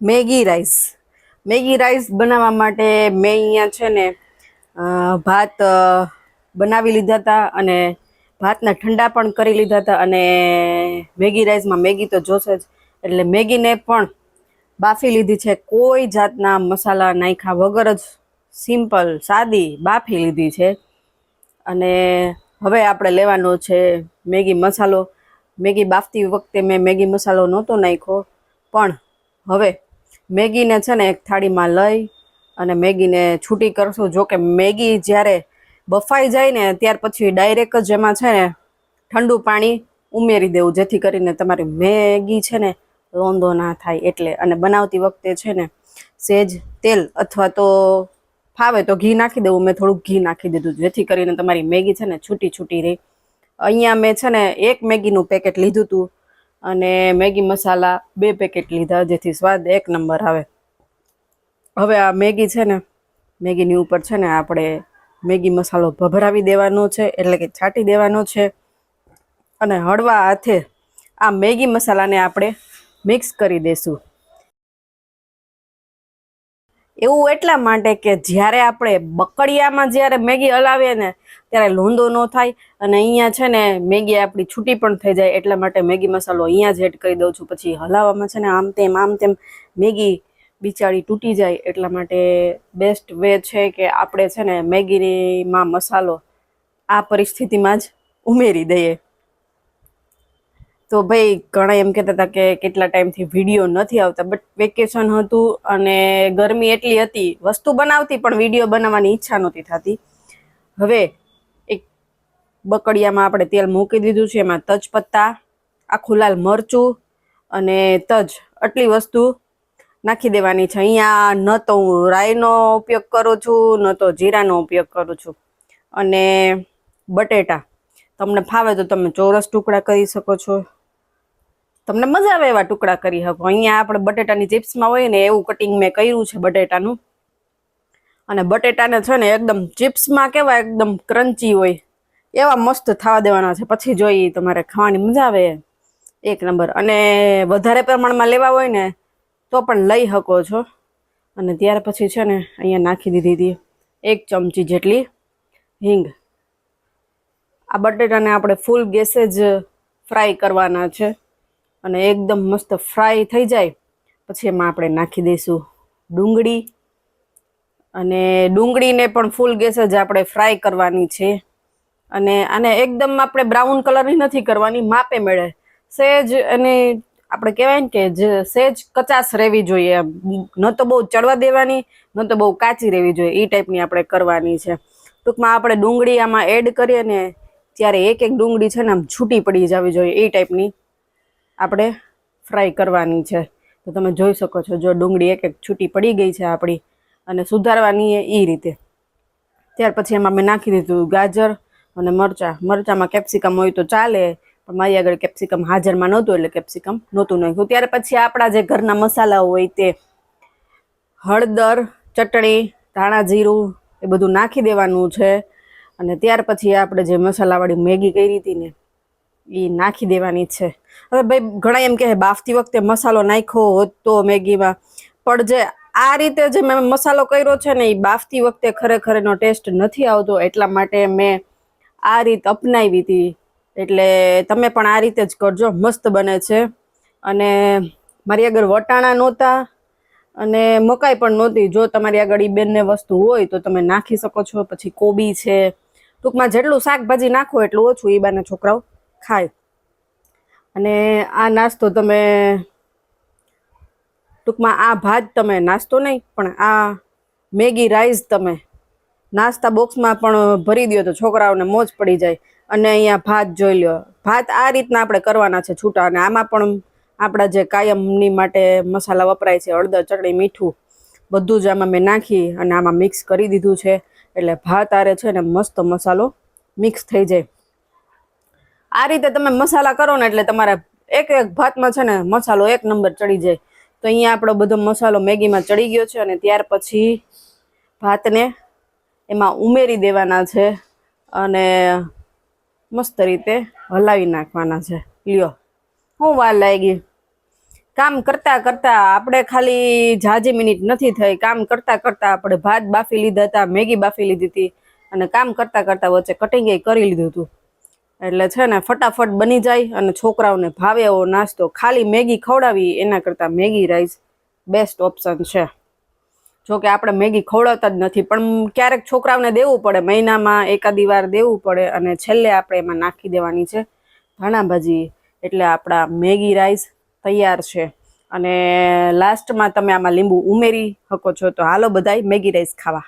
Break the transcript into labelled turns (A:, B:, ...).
A: Maggi rice બનાવવા માટે મેં અહીંયા છે ને ભાત બનાવી લીધા હતા અને ભાતને ઠંડા પણ કરી લીધા હતા અને મેગી રાઈસમાં મેગી તો જોશે જ એટલે મેગીને પણ બાફી લીધી છે. કોઈ જાતના મસાલા નાખ્યા વગર જ સિમ્પલ સાદી બાફી લીધી છે. અને હવે આપણે લેવાનો છે મેગી મસાલો. મેગી બાફતી વખતે મેં મેગી મસાલો નહોતો નાખ્યો, પણ હવે મેગીને છે ને એક થાળીમાં લઈ અને મેગીને છૂટી કરશું. જો કે મેગી જ્યારે બફાઈ જાય ને ત્યાર પછી ડાયરેક્ટ જ એમાં છે ને ઠંડુ પાણી ઉમેરી દેવું, જેથી કરીને તમારી મેગી છે ને લોંદો ના થાય એટલે. અને બનાવતી વખતે છે ને સેજ તેલ અથવા તો ફાવે તો ઘી નાખી દેવું. મેં થોડુંક ઘી નાખી દીધું જેથી કરીને તમારી મેગી છે ને છૂટી છૂટી રહી. અહીંયા મેં છે ને એક મેગીનું પેકેટ લીધું હતું અને મેગી મસાલા 2 પેકેટ લીધા, જેથી સ્વાદ એક નંબર આવે. હવે આ મેગી છે ને મેગીની ઉપર છે ને આપણે મેગી મસાલો ભભરાવી દેવાનો છે, એટલે કે છાંટી દેવાનો છે. અને હળવા હાથે આ મેગી મસાલાને આપણે મિક્સ કરી દઈશું. એવું એટલા માટે કે જ્યારે આપણે બકડિયામાં જ્યારે મેગી હલાવીએ ને ત્યારે લોંદો ન થાય. અને અહીંયા છે ને મેગી આપણી છૂટી પણ થઈ જાય, એટલા માટે મેગી મસાલો અહીંયા જ એડ કરી દઉં છું. પછી હલાવવામાં છે ને આમ તેમ મેગી બિચારી તૂટી જાય, એટલા માટે બેસ્ટ વે છે કે આપણે છે ને મેગીમાં મસાલો આ પરિસ્થિતિમાં જ ઉમેરી દઈએ. તો ભાઈ ઘણા એમ કહેતા હતા કે કેટલા ટાઈમથી વિડીયો નથી આવતા, બટ વેકેશન હતું અને ગરમી એટલી હતી, વસ્તુ બનાવતી પણ વિડીયો બનાવવાની ઈચ્છા નહોતી થતી. હવે એક બકડિયામાં આપણે તેલ મૂકી દીધું છે, એમાં તજપત્તા, આખું લાલ મરચું અને તજ આટલી વસ્તુ નાખી દેવાની છે. અહીંયા ન તો હું રાઈનો ઉપયોગ કરું છું, ન તો જીરાનો ઉપયોગ કરું છું. અને બટેટા તમને ફાવે તો તમે ચોરસ ટુકડા કરી શકો છો, તમને મજા આવે એવા ટુકડા કરી શકો. અહીંયા આપણે બટેટાની ચિપ્સમાં હોય ને એવું કટિંગ મેં કર્યું છે બટેટાનું. અને બટેટાને છે ને એકદમ ચિપ્સમાં કેવા એકદમ ક્રન્ચી હોય એવા મસ્ત થવા દેવાના છે. પછી જોઈ તમારે ખાવાની મજા આવે એક નંબર. અને વધારે પ્રમાણમાં લેવા હોય ને તો પણ લઈ શકો છો. અને ત્યાર પછી છે ને અહીંયા નાખી દીધી હતી 1 ચમચી જેટલી હિંગ. આ બટેટાને આપણે ફૂલ ગેસે જ ફ્રાય કરવાના છે અને એકદમ મસ્ત ફ્રાય થઈ જાય પછી એમાં આપણે નાખી દઈશું ડુંગળી. અને ડુંગળીને પણ ફૂલ ગેસે જ આપણે ફ્રાય કરવાની છે. અને આને એકદમ આપણે બ્રાઉન કલરની નથી કરવાની, માપે મેળે સેજ. અને આપણે કહેવાય ને કે જે સેજ કચાશ રહેવી જોઈએ, ન તો બહુ ચડવા દેવાની, ન તો બહુ કાચી રહેવી જોઈએ, એ ટાઈપની આપણે કરવાની છે. ટૂંકમાં આપણે ડુંગળી આમાં એડ કરીએ ને ત્યારે એક ડુંગળી છે ને આમ છૂટી પડી જવી જોઈએ, એ ટાઈપની આપણે ફ્રાય કરવાની છે. તો તમે જોઈ શકો છો જો ડુંગળી એક છૂટી પડી ગઈ છે આપણી, અને સુધારવાની એ રીતે. ત્યાર પછી એમાં મેં નાખી દીધું ગાજર અને મરચાંમાં કેપ્સિકમ હોય તો ચાલે, પણ મારી આગળ કેપ્સિકમ હાજરમાં નહોતું એટલે કેપ્સિકમ નહોતું નાખ્યું. ત્યાર પછી આપણા જે ઘરના મસાલા હોય તે હળદર, ચટણી, ધાણા જીરું એ બધું નાખી દેવાનું છે. અને ત્યાર પછી આપણે જે મસાલાવાળી મેગી કરી હતી ને એ નાખી દેવાની છે. હવે ભાઈ ઘણા એમ કહે બાફતી વખતે મસાલો નાખ્યો હોત તો મેગીમાં, પણ જે આ રીતે જે મેં મસાલો કર્યો છે ને એ બાફતી વખતે ખરેખર એનો ટેસ્ટ નથી આવતો, એટલા માટે મેં આ રીત અપનાવી હતી. એટલે તમે પણ આ રીતે જ કરજો, મસ્ત બને છે. અને મારી આગળ વટાણા નહોતા અને મકાઈ પણ નહોતી. જો તમારી આગળ એ બંને વસ્તુ હોય તો તમે નાખી શકો છો. પછી કોબી છે, ટૂંકમાં જેટલું શાકભાજી નાખો એટલું ઓછું, એ બાને છોકરાઓ ખાય. અને આ નાસ્તો તમે ટૂંકમાં આ ભાત તમે નાસ્તો નહીં પણ આ મેગી રાઈસ તમે નાસ્તા બોક્સમાં પણ ભરી દો તો છોકરાઓને મોજ પડી જાય. અને અહીંયા ભાત જોઈ લો, ભાત આ રીતના આપણે કરવાના છે છૂટા. અને આમાં પણ આપણા જે કાયમની માટે મસાલા વપરાય છે, હળદર, ચટણી, મીઠું બધું જ આમાં મેં નાખી અને આમાં મિક્સ કરી દીધું છે. એટલે ભાત આરે છે ને મસ્ત મસાલો મિક્સ થઈ જાય. આ રીતે તમે મસાલા કરો ને એટલે તમારા એક ભાતમાં છે ને મસાલો એક નંબર ચડી જાય. તો અહીંયા આપણો બધો મસાલો મેગીમાં ચડી ગયો છે. અને ત્યાર પછી ભાતને એમાં ઉમેરી દેવાના છે અને મસ્ત રીતે હલાવી નાખવાના છે. લ્યો, હું વાર લાગી, કામ કરતા કરતા આપણે ખાલી જાજી મિનિટ નથી થઈ, કામ કરતા કરતા આપણે ભાત બાફી લીધા હતા, મેગી બાફી લીધી હતી અને કામ કરતા કરતા વચ્ચે કટિંગ કરી લીધું હતું. એટલે છે ને ફટાફટ બની જાય અને છોકરાઓને ભાવે એવો નાસ્તો. ખાલી મેગી ખવડાવી એના કરતાં મેગી રાઈસ બેસ્ટ ઓપ્શન છે. જો કે આપણે મેગી ખવડાવતા જ નથી, પણ ક્યારેક છોકરાઓને દેવું પડે, મહિનામાં એકાદી વાર દેવું પડે અને છેલ્લે આપણે એમાં નાખી દેવાની છે ધાણા ભાજી. એટલે આપણા મેગી રાઈસ તૈયાર છે. અને લાસ્ટમાં તમે આમાં લીંબુ ઉમેરી શકો છો. તો હાલો બધાય મેગી રાઈસ ખાવા.